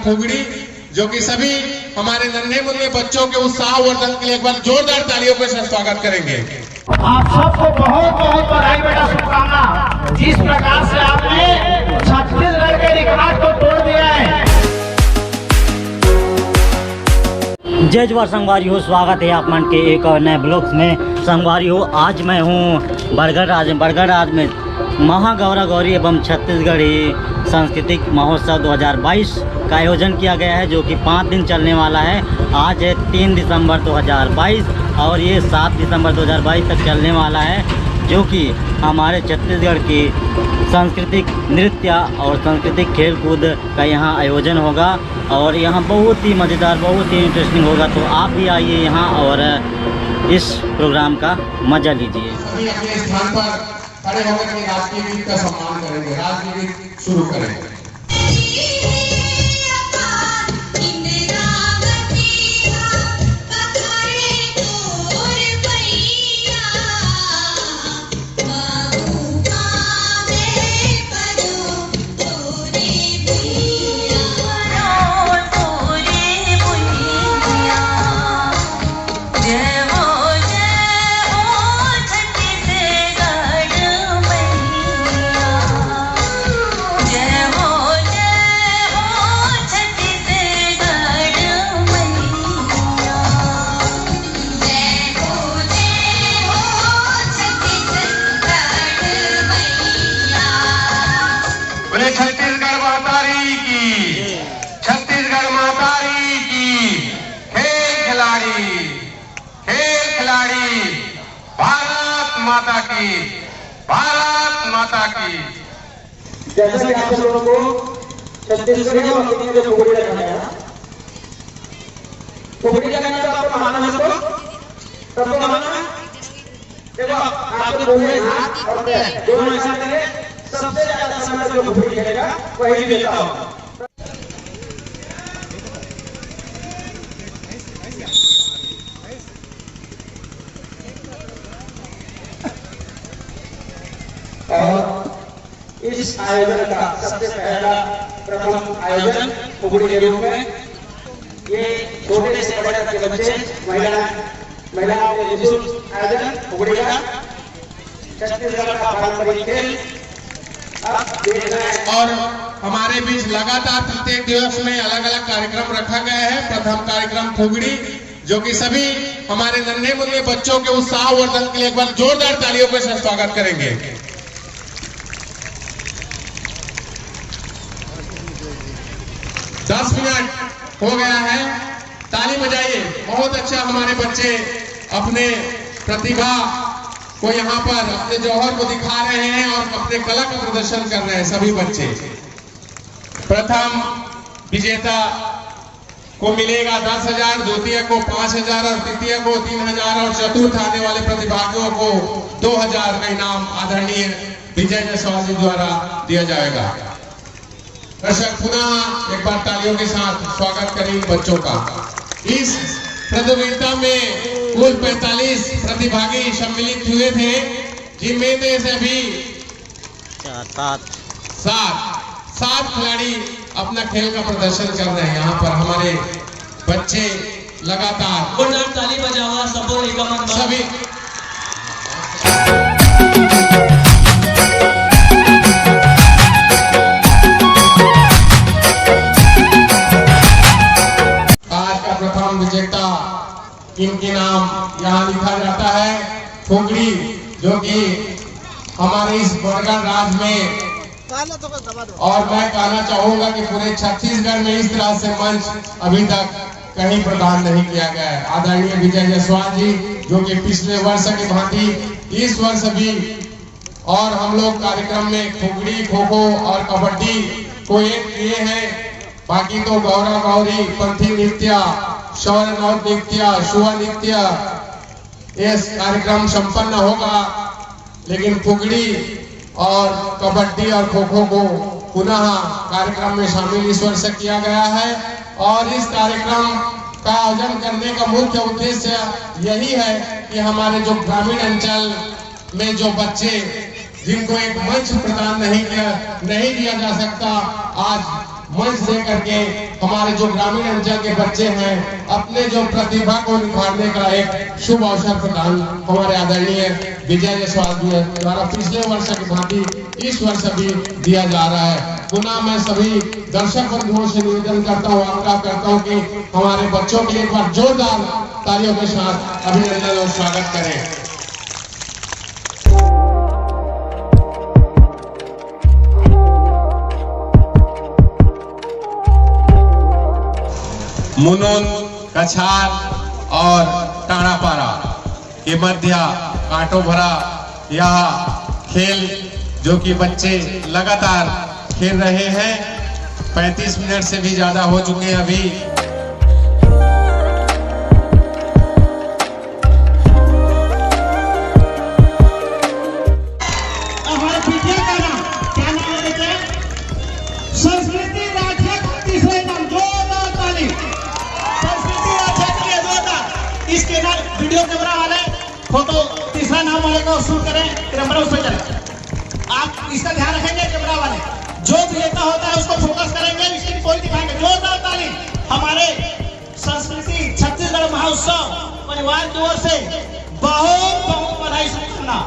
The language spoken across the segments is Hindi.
फुगड़ी, जो कि सभी हमारे नन्हे मुन्ने बच्चों के उत्साह वर्धन के लिए एक बार जोरदार तालियों के साथ स्वागत करेंगे। आप सबको बहुत बहुत बधाई बेटा, शुभकामना। जिस प्रकार से आपने छत्तीसगढ़ के रिकॉर्ड को तोड़ दिया है। जय जवाहर संगवारी हो, स्वागत है आप मन के एक और नए ब्लॉग्स में। संगवारी हो, आज मैं हूँ बरगढ़ राज में महागौरा गौरी एवं छत्तीसगढ़ी सांस्कृतिक महोत्सव 2022 का आयोजन किया गया है, जो कि 5 दिन चलने वाला है। आज है 3 दिसंबर 2022 और ये 7 दिसंबर 2022 तक चलने वाला है, जो कि हमारे छत्तीसगढ़ की सांस्कृतिक नृत्य और सांस्कृतिक खेल कूद का यहाँ आयोजन होगा और यहाँ बहुत ही मज़ेदार, बहुत ही इंटरेस्टिंग होगा। तो आप भी आइए यहाँ और इस प्रोग्राम का मजा लीजिए। सभी अपने स्थान पर खड़े होकर के राष्ट्रीय गीत का सम्मान करेंगे। राष्ट्रीय गीत शुरू करेंगे। छत्तीसगढ़ मातारी की, छत्तीसगढ़ मातारी की। खेल खिलाड़ी भारत माता की, भारत माता की। जैसे कि आप लोगों को छत्तीसगढ़ में जो फुगड़ी लगाना है, फुगड़ी लगाना तो आपको मालूम है, तो सबको मालूम है। देखो आपको दोनों हाथ और पैर दोनों ऐसा करें, सबसे ज्यादा समय जो फुगड़ी खेलेगा वही जीतता होगा। और इस आयोजन का सबसे पहला प्रथम आयोजन फुगड़ी के रूप में ये छोटे से बड़े तक के बच्चे, महिलाओं के निःशुल्क आयोजन फुगड़ी का, छत्तीसगढ़ का पारंपरिक खेल। और हमारे बीच लगातार प्रत्येक दिवस में अलग अलग कार्यक्रम रखा गया है। प्रथम कार्यक्रम फुगड़ी, जो कि सभी हमारे नन्हे मुन्ने बच्चों के उत्साह वर्धन के लिए एक बार जोरदार तालियों के साथ स्वागत करेंगे। 10 मिनट हो गया है, ताली बजाइए। बहुत अच्छा हमारे बच्चे अपने प्रतिभा को यहाँ पर अपने जौहर को दिखा रहे हैं और अपने कला का प्रदर्शन कर रहे हैं सभी बच्चे। प्रथम विजेता को मिलेगा 10,000, द्वितीय को 5,000 और तृतीय को 3,000 और चतुर्थ आने वाले प्रतिभागियों को 2,000 का इनाम आदरणीय विजय जायसवाल जी द्वारा दिया जाएगा। दर्शक पुनः एक बार तालियों के साथ स्वागत करें बच्चों का। इस प्रतियोगिता में कुल 45 प्रतिभागी सम्मिलित हुए थे, जिनमें से भी 7 खिलाड़ी अपना खेल का प्रदर्शन कर रहे हैं। यहाँ पर हमारे बच्चे लगातार ताली बजावा सभी विजेता इनके नाम यहाँ लिखा जाता है। फुगड़ी, जो कि हमारे इस बरगढ़ राज में, और मैं कहना चाहूंगा कि पूरे छत्तीसगढ़ में इस तरह से मंच अभी तक कहीं प्रदान नहीं किया गया है। आदरणीय विजय जायसवाल जी, जो कि पिछले वर्ष की भांति इस वर्ष भी और हम लोग कार्यक्रम में फुगड़ी, खो खो और कबड्डी को एक किए हैं। बाकी तो गौरा गौरी, पंथी नृत्य, शौर्य नृत्य, शुआ नृत्य, ये कार्यक्रम संपन्न होगा। लेकिन फुगड़ी और कबड्डी और खो खो को पुनः कार्यक्रम में शामिल इस वर्ष किया गया है। और इस कार्यक्रम का आयोजन करने का मुख्य उद्देश्य यही है कि हमारे जो ग्रामीण अंचल में जो बच्चे जिनको एक मंच प्रदान नहीं दिया जा सकता, आज मंच दे करके हमारे जो ग्रामीण अंचल के बच्चे हैं अपने जो प्रतिभा को निखारने का एक शुभ अवसर प्रदान हमारे आदरणीय विजय जायसवाल जी द्वारा पिछले वर्ष की भांति इस वर्ष भी दिया जा रहा है। पुनः मैं सभी दर्शक बंधुओं से निवेदन करता हूँ, आग्रह करता हूँ कि हमारे बच्चों के लिए एक बार जोरदार तालियों के साथ अभिनंदन और स्वागत करें। मुनोन, कछार और टाणापारा के मध्य कांटों भरा यह खेल जो कि बच्चे लगातार खेल रहे हैं। 35 मिनट से भी ज्यादा हो चुके हैं अभी। हमारे पीछे का नाम क्या नाम है बेटे? संस्कृति राज्य का तीसरे नाम, जोरदार ताली। संस्कृति राज्य के लिए जोरदार। इसके ना वीडियो कैमरा वाले फोटो तीसरा नाम वाले को शूट करें, कैमरा उसमें चले। आप इसका ध्यान रखेंगे, कैमरा वाले जो विजेता होता है उसको फोकस करेंगे, इसकी कोई दिखाएंगे। जोरदार ताली हमारे संस्कृति छत्तीसगढ़ महोत्सव परिवार की ओर से बहुत बहुत बधाई, शुभकामना।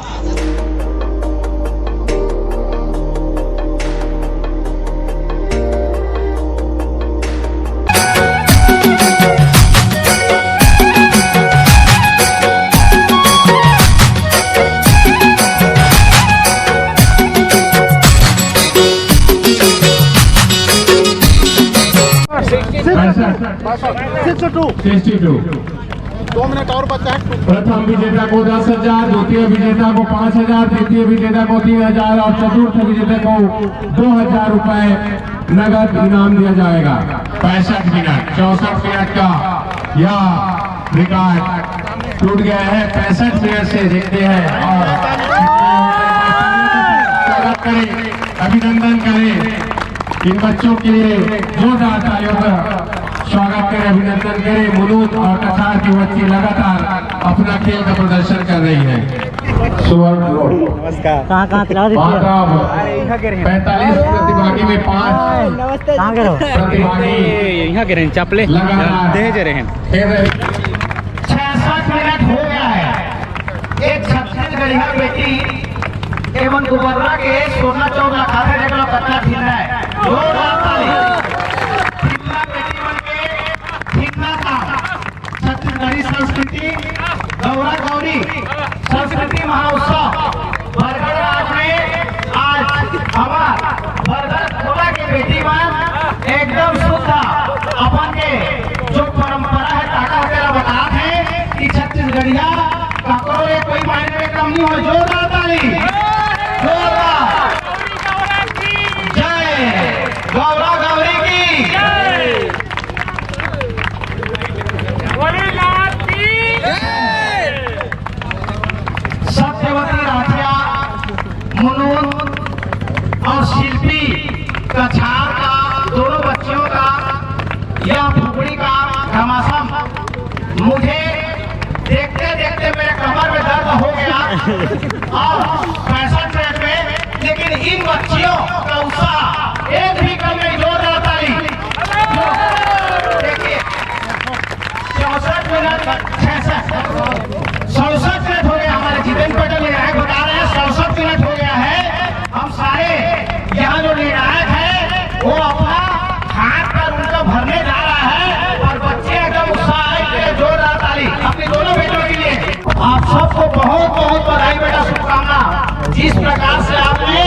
प्रथम विजेता को 10,000, द्वितीय विजेता को 5,000, तृतीय विजेता को 3,000 और चतुर्थ विजेता को 2,000 रुपए नगद इनाम दिया जाएगा। 65 मिनट 64 मिनट का यह रिकॉर्ड टूट गया है। 65 मिनट से देखते हैं और स्वागत करें, अभिनंदन करें इन बच्चों के लिए। जोरदार तालियों का स्वागत करें, अभिनंदन करें। मुनून और कछार की बच्ची लगातार अपना खेल का प्रदर्शन कर रही है। सुवर्ण रोड नमस्कार। कहाँ तिला 45 प्रतिभागी में 5 कहाँ करो प्रतिभागी यहाँ के रहें चापले दहेज रहे 66 मिनट हो गया है। एक छत्तीसगढ़िया बेटी एवं गुबर्रा के सोना चौक रखा है, देखो कतला खिलना है। जोरदार ताली। खिलना बेटी बन के खिलना का छत्तीसगढ़ी संस्कृति गौरा गौरी संस्कृति महोत्सव बरगढ़ राज में आज हमारा बरगढ़ खोला के बेटी बन एकदम शुद्ध अपन के जो परंपरा है टाटा वगैरह बता है कि छत्तीसगढ़िया ककरो ये कोई मायने में कम नहीं हो। जोरदार ताली। जय गौरा गौरी की। सत्यवती राठिया, मुनून और शिल्पी कछार का दोनों बच्चियों का यह फुगड़ी का घमासान मुझे देखते देखते मेरे कमर में दर्द हो गया और 65 मिनट में, लेकिन इन बच्चियों का उत्साह एक भी कम नहीं। जोरदार ताली। देखिए 64 मिनट 67 मिनट हो गया। हमारे जितेंद्र पटेल निर्णायक बता रहे हैं 67 मिनट हो गया है। हम सारे यहाँ जो निर्णायक है वो अपना हाथ पर उनका भरने जा रहा है और बच्चे एकदम उत्साह है। जोरदार ताली अपने दोनों बेटों के लिए। आप सबको बहुत बहुत बधाई बेटा, शुभकामना। जिस प्रकार से आपने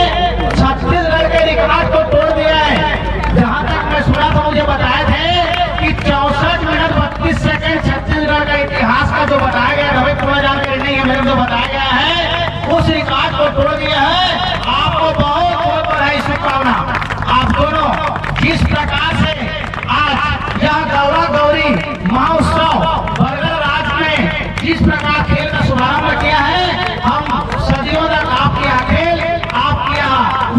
छत्तीसगढ़ के रिकॉर्ड को तोड़ दिया है। जहां तक मैं सुना था मुझे बताए थे कि 64 मिनट 32 सेकंड छत्तीसगढ़ का इतिहास का जो बताया गया, रवि कुमार नहीं है मेरे को बताया गया है, उस रिकॉर्ड को तोड़ दिया है। आपको बहुत बहुत बधाई, शुभकामना। आप दोनों जिस प्रकार से आज यह गौरा गौरी महोत्सव बरगढ़ राज में जिस प्रकार खेल का शुभारंभ किया है, हम सदियों तक आपकी खेल आपकी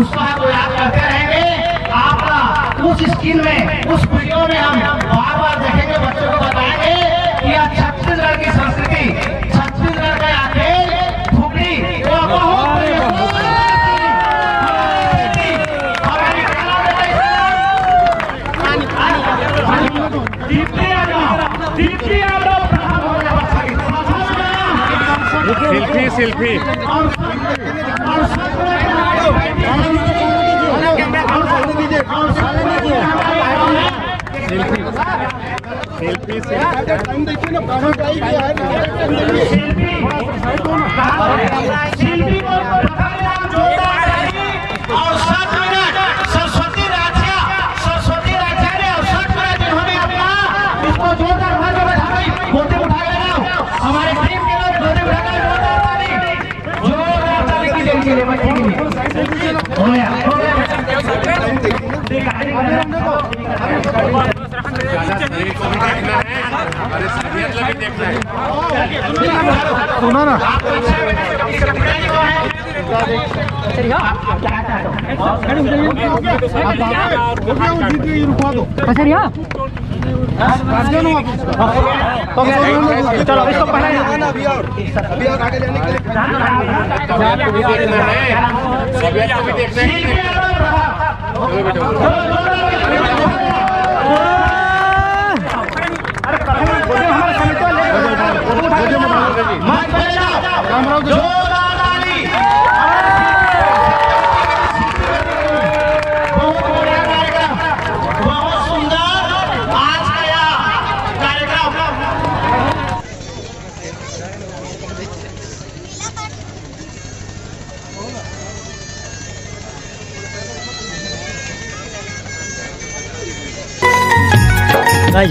उत्साह को याद करते रहेंगे। आपका उस स्किल में उस वीडियो में हम बार बार देखेंगे, बच्चों को बताएंगे कि यह छत्तीसगढ़ की संस्कृति, छत्तीसगढ़ का खेल फुगड़ी बहुत दीप्ति यादव, दीप्ति यादव प्रथम हो गया बच्चा की सेल्फी सेल्फी सेल्फी शिल्पी को जोरदार ताली और 7 मिनट सरस्वती राजा ने और 7 मिनट जिन्होंने अपना इसको जोरदार गोते उठाए लगाओ हमारे टीम के लोग गोते उठाकर जोरदार ताली की देंगे हो गया सुना ना चलो इसको पहले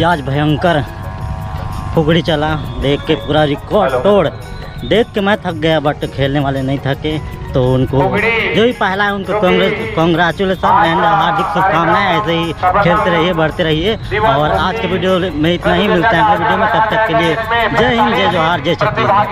आज भयंकर फुगड़ी चला, देख के पूरा रिकॉर्ड तोड़। देख के मैं थक गया, बट खेलने वाले नहीं थके, तो उनको जो भी पहला है उनको कांग्रेचुलेसन एंड हार्दिक शुभकामनाएं। ऐसे ही खेलते रहिए, बढ़ते रहिए। और आज के वीडियो में इतना ही, मिलता है अगले वीडियो में। तब तक के लिए जय हिंद, जय जोहार, जय छत्तीसगढ़।